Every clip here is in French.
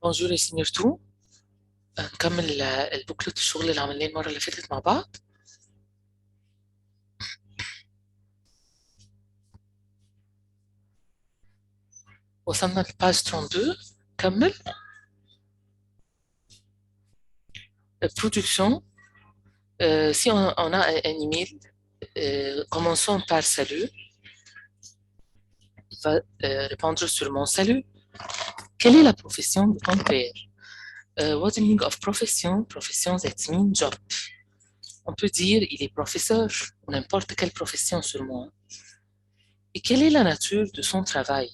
بونجور يا سينيور تو. نكمل البوكلت الشغل اللي عملناه المرة اللي فاتت مع بعض. وصلنا لباج 32. كمل. Production. Si on a un email, commençons par salut. Il va répondre sur mon salut. Quelle est la profession de ton père? What the meaning of profession? Profession, that means job. On peut dire il est professeur ou n'importe quelle profession sur moi. Et quelle est la nature de son travail?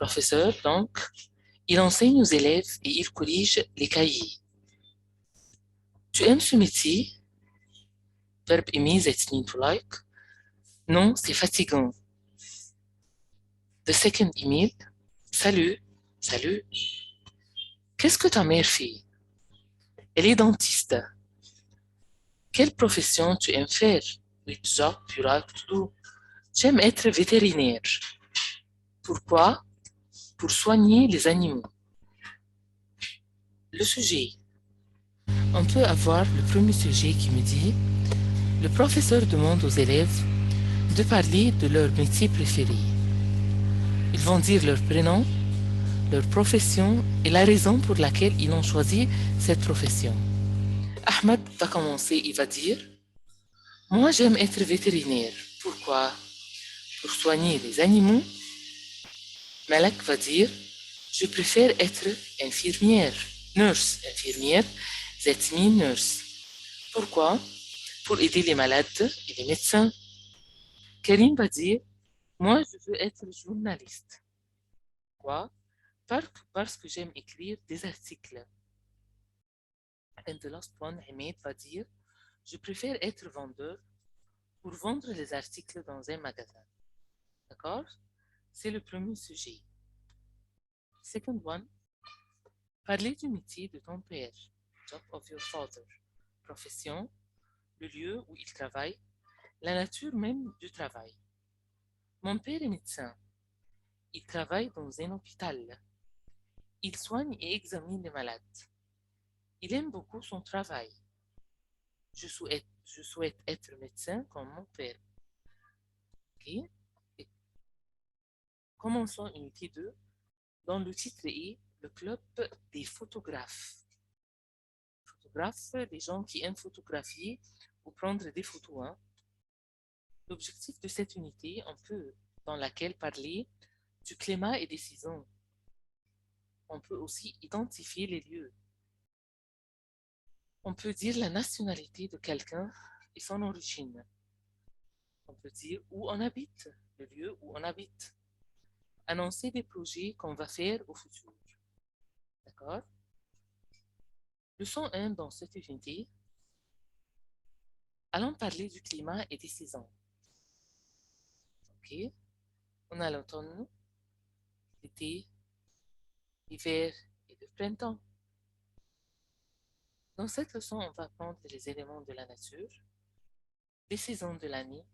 Professeur, donc, il enseigne aux élèves et il corrige les cahiers. Tu aimes ce métier? Verbe aimer, that means to like. Non, c'est fatigant. The second email. Salut. Salut. Qu'est-ce que ta mère fait? Elle est dentiste. Quelle profession tu aimes faire? Which job you like to do? J'aime être vétérinaire. Pourquoi? Pour soigner les animaux. Le sujet. On peut avoir le premier sujet qui me dit: le professeur demande aux élèves de parler de leur métier préféré. Ils vont dire leur prénom, leur profession et la raison pour laquelle ils ont choisi cette profession. Ahmed va commencer, il va dire: moi j'aime être vétérinaire. Pourquoi? Pour soigner les animaux. Malak va dire: je préfère être infirmière. Nurse, infirmière, that means nurse. Pourquoi? Pour aider les malades et les médecins. Karim va dire: moi je veux être journaliste. Pourquoi? Parce que j'aime écrire des articles. And the last one, Hamid va dire: je préfère être vendeur pour vendre les articles dans un magasin. D'accord? C'est le premier sujet. Second one, parler du métier de ton père. Job of your father. Profession, le lieu où il travaille, la nature même du travail. Mon père est médecin. Il travaille dans un hôpital. Il soigne et examine les malades. Il aime beaucoup son travail. Je souhaite être médecin comme mon père. Ok? Et commençons unité 2. Dans le titre est le club des photographes. Photographes, les gens qui aiment photographier ou prendre des photos. Hein. L'objectif de cette unité, on peut dans laquelle parler du climat et des saisons. On peut aussi identifier les lieux. On peut dire la nationalité de quelqu'un et son origine. On peut dire où on habite, le lieu où on habite. Annoncer des projets qu'on va faire au futur. D'accord? Leçon 1 dans cette unité. Allons parler du climat et des saisons. Ok? On a l'automne, l'été, l'hiver et le printemps. Dans cette leçon, on va apprendre les éléments de la nature, les saisons de l'année.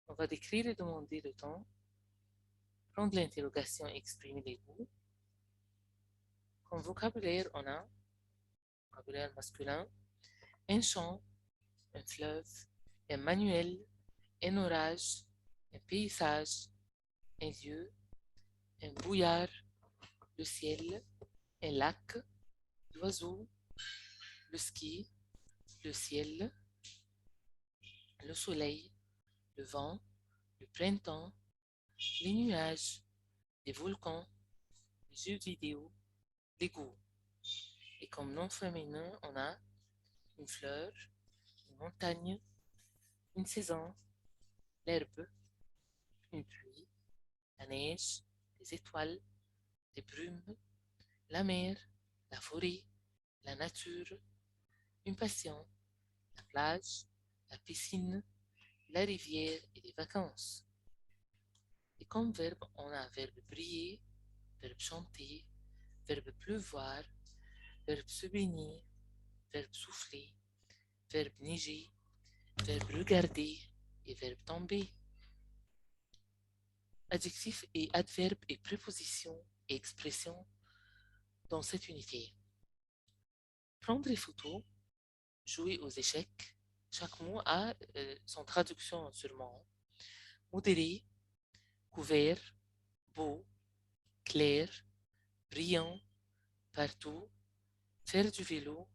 On va décrire et demander le temps, prendre l'interrogation et exprimer les goûts. Comme vocabulaire, on a vocabulaire masculin, un champ, un fleuve, un manuel, un orage, un paysage, un lieu, un brouillard, le ciel, un lac, l'oiseau, le ski, le ciel, le soleil, le vent, le printemps, les nuages, les volcans, les jeux vidéo, les goûts. Et comme nom féminin, on a une fleur, une montagne, une saison, l'herbe, une pluie, la neige, les étoiles, les brumes, la mer, la forêt, la nature, une passion, la plage, la piscine, la rivière et les vacances. Et comme verbe, on a verbe briller, verbe chanter, verbe pleuvoir, verbe se baigner, verbe souffler, verbe neiger, verbe regarder et verbe tomber. Adjectif et adverbe et préposition et expression dans cette unité. Prendre les photos, jouer aux échecs, chaque mot a son traduction sûrement. Modéré, couvert, beau, clair, brillant, partout, faire du vélo,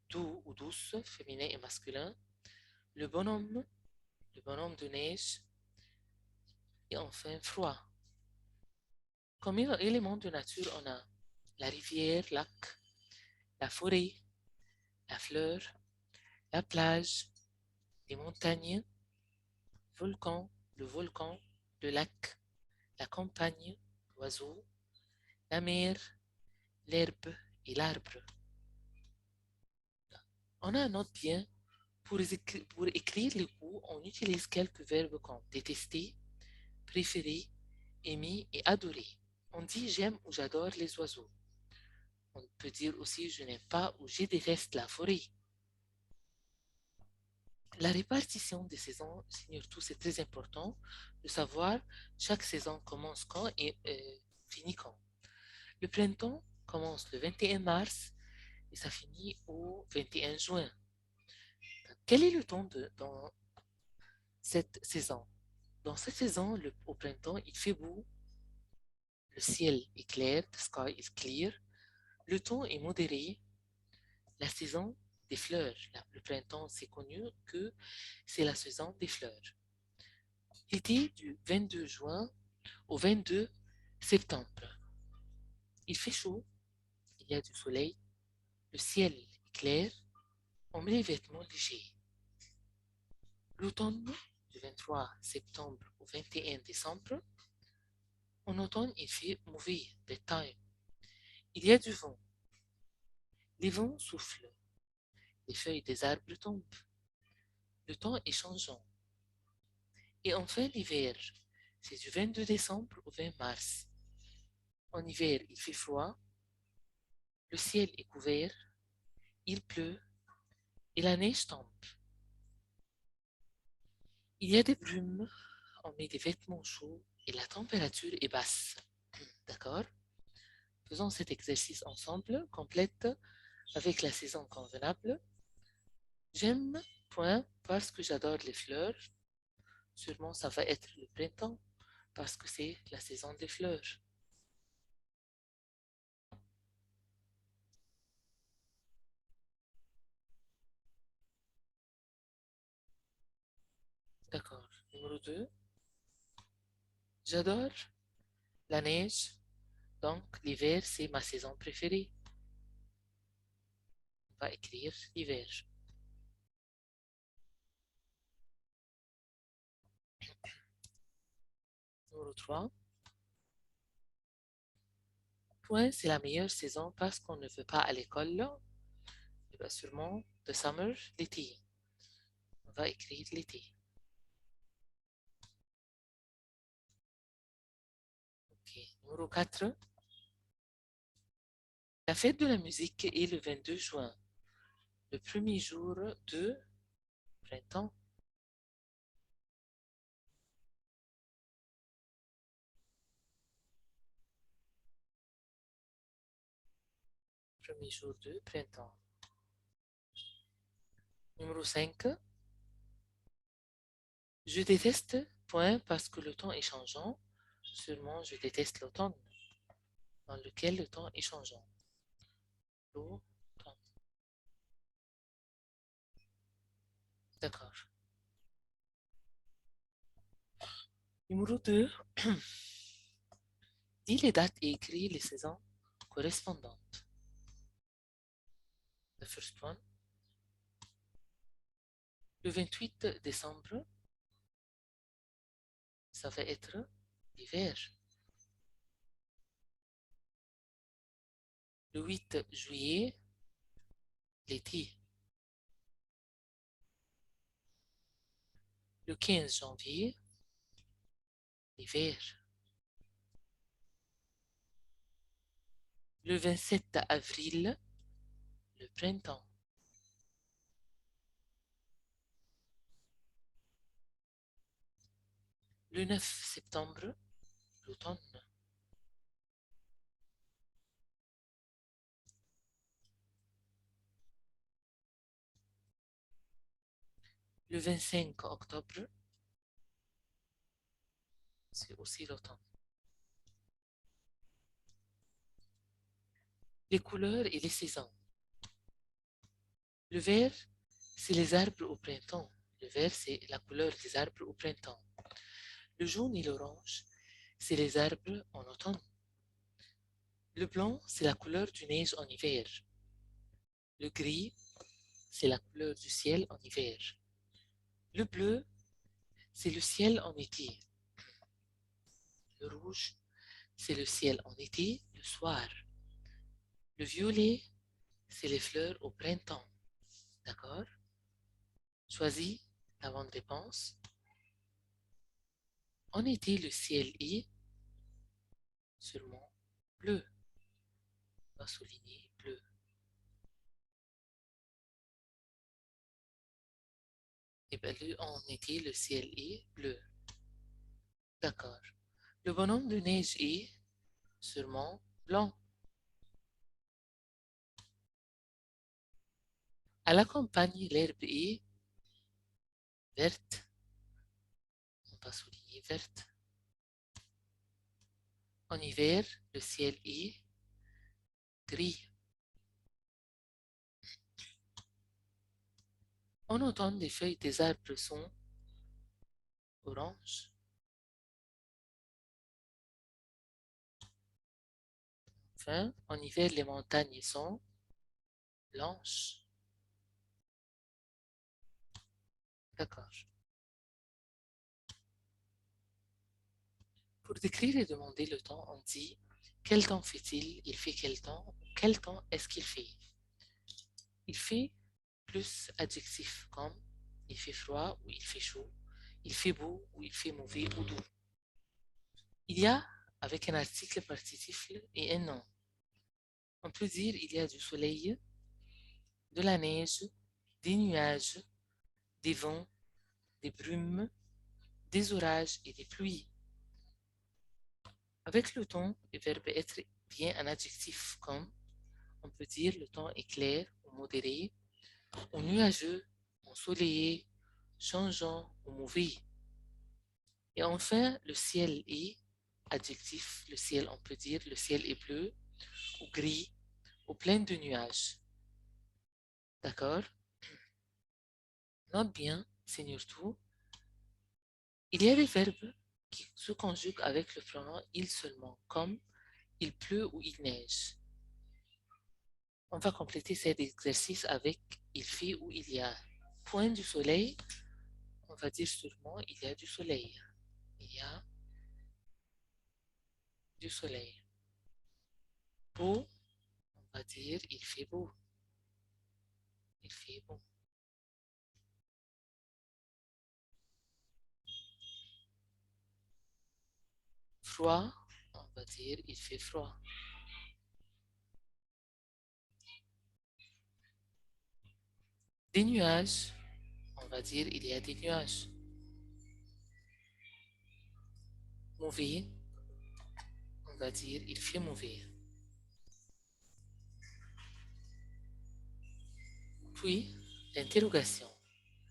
doux ou douce, féminin et masculin, le bonhomme de neige, et enfin froid. Comme éléments de nature, on a la rivière, lac, la forêt, la fleur, la plage, les montagnes, le volcan, le lac, la campagne, l'oiseau, la mer, l'herbe et l'arbre. On a un autre bien. Pour écrire les goûts, on utilise quelques verbes comme détester, préférer, aimer et adorer. On dit j'aime ou j'adore les oiseaux. On peut dire aussi je n'aime pas ou je déteste la forêt. La répartition des saisons, surtout, c'est très important de savoir chaque saison commence quand et finit quand. Le printemps commence le 21 mars et ça finit au 21 juin. Quel est le temps dans cette saison? Dans cette saison, au printemps, il fait beau, le ciel est clair, the sky is clear, le temps est modéré, la saison des fleurs. Le printemps, c'est connu que c'est la saison des fleurs. L'été du 22 juin au 22 septembre. Il fait chaud, il y a du soleil, le ciel est clair, on met les vêtements légers. L'automne, du 23 septembre au 21 décembre, en automne, il fait mauvais, bad time. Il y a du vent. Les vents soufflent, les feuilles des arbres tombent. Le temps est changeant. Et enfin, l'hiver, c'est du 22 décembre au 20 mars. En hiver, il fait froid, le ciel est couvert, il pleut et la neige tombe. Il y a des brumes, on met des vêtements chauds et la température est basse. D'accord? Faisons cet exercice ensemble, complète avec la saison convenable. J'aime, point, parce que j'adore les fleurs. Sûrement, ça va être le printemps, parce que c'est la saison des fleurs. D'accord. Numéro 2. J'adore la neige, donc l'hiver, c'est ma saison préférée. On va écrire l'hiver. Numéro 3. Point, c'est la meilleure saison parce qu'on ne veut pas à l'école. Et bien sûrement, the summer, l'été. On va écrire l'été. Ok. Numéro 4. La fête de la musique est le 22 juin, le premier jour de printemps. Premier jour de printemps. Numéro 5. Je déteste, point, parce que le temps est changeant. Seulement, je déteste l'automne, dans lequel le temps est changeant. L'automne. D'accord. Numéro 2. Dis les dates et écris les saisons correspondantes. The first one. Le 28 décembre, ça va être l'hiver. Le 8 juillet, l'été. Le 15 janvier, l'hiver. Le 27 avril, le printemps. Le 9 septembre, l'automne. Le 25 octobre, c'est aussi l'automne. Les couleurs et les saisons. Le vert, c'est les arbres au printemps. Le vert, c'est la couleur des arbres au printemps. Le jaune et l'orange, c'est les arbres en automne. Le blanc, c'est la couleur du neige en hiver. Le gris, c'est la couleur du ciel en hiver. Le bleu, c'est le ciel en été. Le rouge, c'est le ciel en été, le soir. Le violet, c'est les fleurs au printemps. D'accord? Choisis la bonne réponse. En été, le ciel est seulement bleu. On va souligner bleu. Et bien, en été, le ciel est bleu. D'accord. Le bonhomme de neige est sûrement blanc. À la campagne, l'herbe est verte. On va souligner verte. En hiver, le ciel est gris. En automne, les feuilles des arbres sont oranges. Enfin, en hiver, les montagnes sont blanches. D'accord. Pour décrire et demander le temps, on dit quel temps fait-il? Il fait quel temps? Quel temps est-ce qu'il fait? Il fait plus adjectif comme il fait froid ou il fait chaud, il fait beau ou il fait mauvais ou doux. Il y a avec un article participe et un nom. On peut dire il y a du soleil, de la neige, des nuages, des vents, des brumes, des orages et des pluies. Avec le temps, le verbe être vient un adjectif comme on peut dire le temps est clair ou modéré, ou nuageux, ensoleillé, changeant ou mauvais. Et enfin, le ciel est adjectif. Le ciel, on peut dire le ciel est bleu ou gris ou plein de nuages. D'accord? Note bien, Seigneur-tout, il y a des verbes qui se conjuguent avec le pronom il seulement, comme il pleut ou il neige. On va compléter cet exercice avec il fait ou il y a. Point du soleil, on va dire sûrement il y a du soleil. Il y a du soleil. Beau, on va dire il fait beau. Il fait beau. Froid, on va dire il fait froid. Des nuages, on va dire il y a des nuages. Mauvais, on va dire il fait mauvais. Puis, l'interrogation.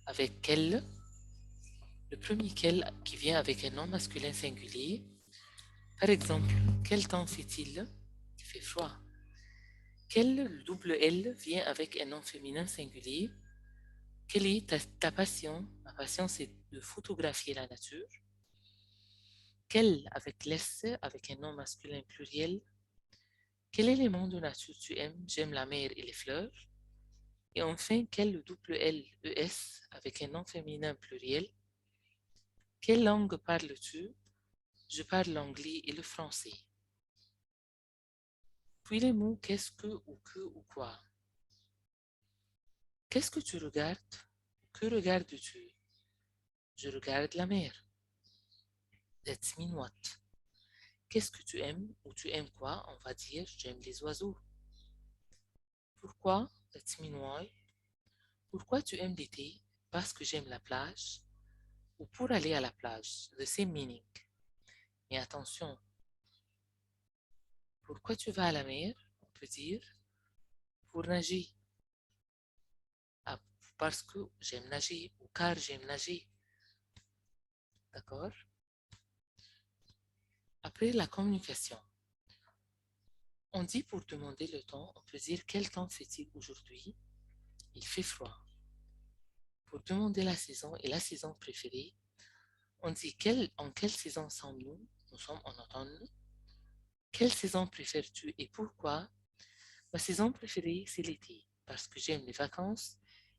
Avec quel? Le premier quel qui vient avec un nom masculin singulier. Par exemple, quel temps fait-il? Il fait froid. Quel double L vient avec un nom féminin singulier? Quelle est ta passion? Ma passion, c'est de photographier la nature. Quel avec l'S, avec un nom masculin pluriel? Quel élément de nature tu aimes? J'aime la mer et les fleurs. Et enfin, quel double L, ES, avec un nom féminin pluriel? Quelle langue parles-tu? Je parle l'anglais et le français. Puis les mots qu'est-ce que ou quoi. Qu'est-ce que tu regardes? Que regardes-tu? Je regarde la mer. That's mean what? Qu'est-ce que tu aimes ou tu aimes quoi? On va dire j'aime les oiseaux. Pourquoi? That's mean why. Pourquoi tu aimes l'été? Parce que j'aime la plage ou pour aller à la plage. The same meaning. Mais attention, pourquoi tu vas à la mer? On peut dire pour nager. Ah, parce que j'aime nager ou car j'aime nager. D'accord? Après la communication, on dit pour demander le temps, on peut dire quel temps fait-il aujourd'hui? Il fait froid. Pour demander la saison et la saison préférée, on dit en quelle saison sommes-nous? Nous sommes en automne. Quelle saison préfères-tu et pourquoi? Ma saison préférée, c'est l'été, parce que j'aime les vacances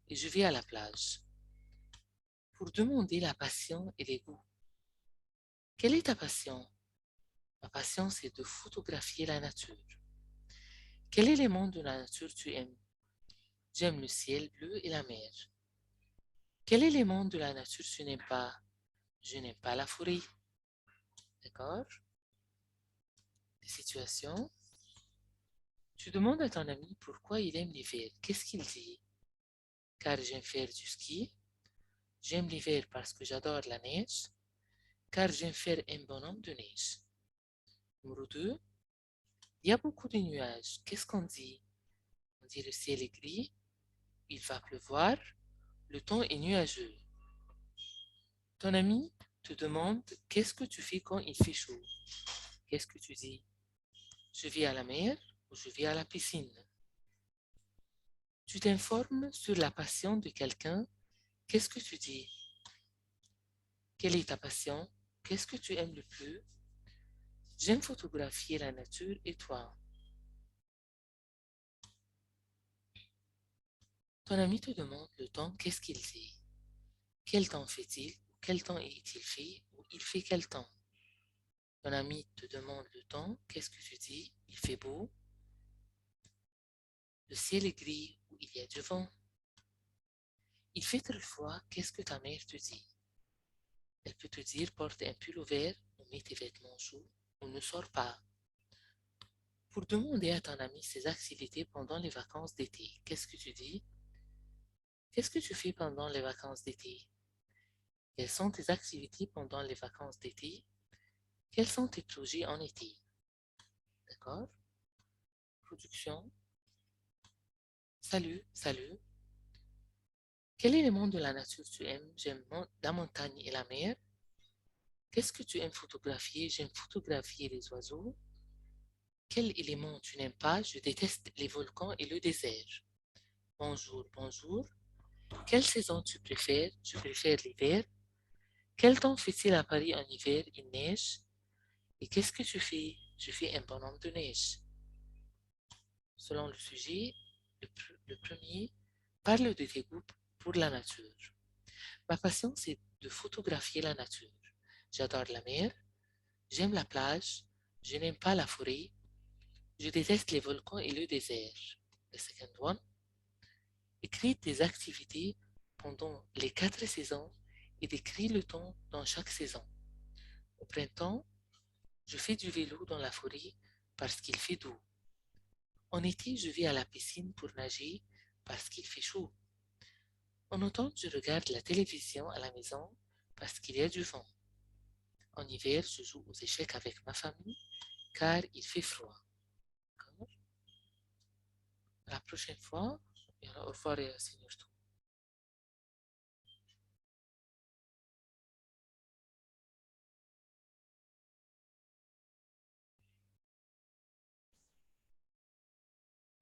et je vais à la plage. Pour demander la passion et les goûts. Quelle est ta passion? Ma passion, c'est de photographier la nature. Quel élément de la nature tu aimes? J'aime le ciel bleu et la mer. Quel élément de la nature tu n'aimes pas? Je n'aime pas la forêt. D'accord? Des situations. Tu demandes à ton ami pourquoi il aime l'hiver. Qu'est-ce qu'il dit? Car j'aime faire du ski. J'aime l'hiver parce que j'adore la neige. Car j'aime faire un bonhomme de neige. Numéro 2. Il y a beaucoup de nuages. Qu'est-ce qu'on dit? On dit le ciel est gris. Il va pleuvoir. Le temps est nuageux. Ton ami te demande qu'est-ce que tu fais quand il fait chaud. Qu'est-ce que tu dis? Je vais à la mer ou je vais à la piscine. Tu t'informes sur la passion de quelqu'un. Qu'est-ce que tu dis? Quelle est ta passion? Qu'est-ce que tu aimes le plus? J'aime photographier la nature et toi? Ton ami te demande le temps, qu'est-ce qu'il dit? Quel temps fait-il? Quel temps est-il fait? Ou il fait quel temps? Ton ami te demande le temps, qu'est-ce que tu dis? Il fait beau. Le ciel est gris ou il y a du vent. Il fait très froid, qu'est-ce que ta mère te dit? Elle peut te dire porte un pull ouvert ou mets tes vêtements chauds ou ne sors pas. Pour demander à ton ami ses activités pendant les vacances d'été, qu'est-ce que tu dis? Qu'est-ce que tu fais pendant les vacances d'été? Quelles sont tes activités pendant les vacances d'été? Quels sont tes projets en été? D'accord? Production. Salut, salut. Quel élément de la nature tu aimes? J'aime la montagne et la mer. Qu'est-ce que tu aimes photographier? J'aime photographier les oiseaux. Quel élément tu n'aimes pas? Je déteste les volcans et le désert. Bonjour, bonjour. Quelle saison tu préfères? Je préfère l'hiver. Quel temps fait-il à Paris en hiver? Il neige. Et qu'est-ce que tu fais? Je fais un bonhomme de neige. Selon le sujet, le premier parle de tes goûts pour la nature. Ma passion, c'est de photographier la nature. J'adore la mer, j'aime la plage, je n'aime pas la forêt, je déteste les volcans et le désert. The second one, écris tes activités pendant les 4 saisons et décris le temps dans chaque saison. Au printemps, je fais du vélo dans la forêt parce qu'il fait doux. En été, je vais à la piscine pour nager parce qu'il fait chaud. En automne, je regarde la télévision à la maison parce qu'il y a du vent. En hiver, je joue aux échecs avec ma famille car il fait froid. D'accord? À la prochaine fois. Et au revoir, Seigneur.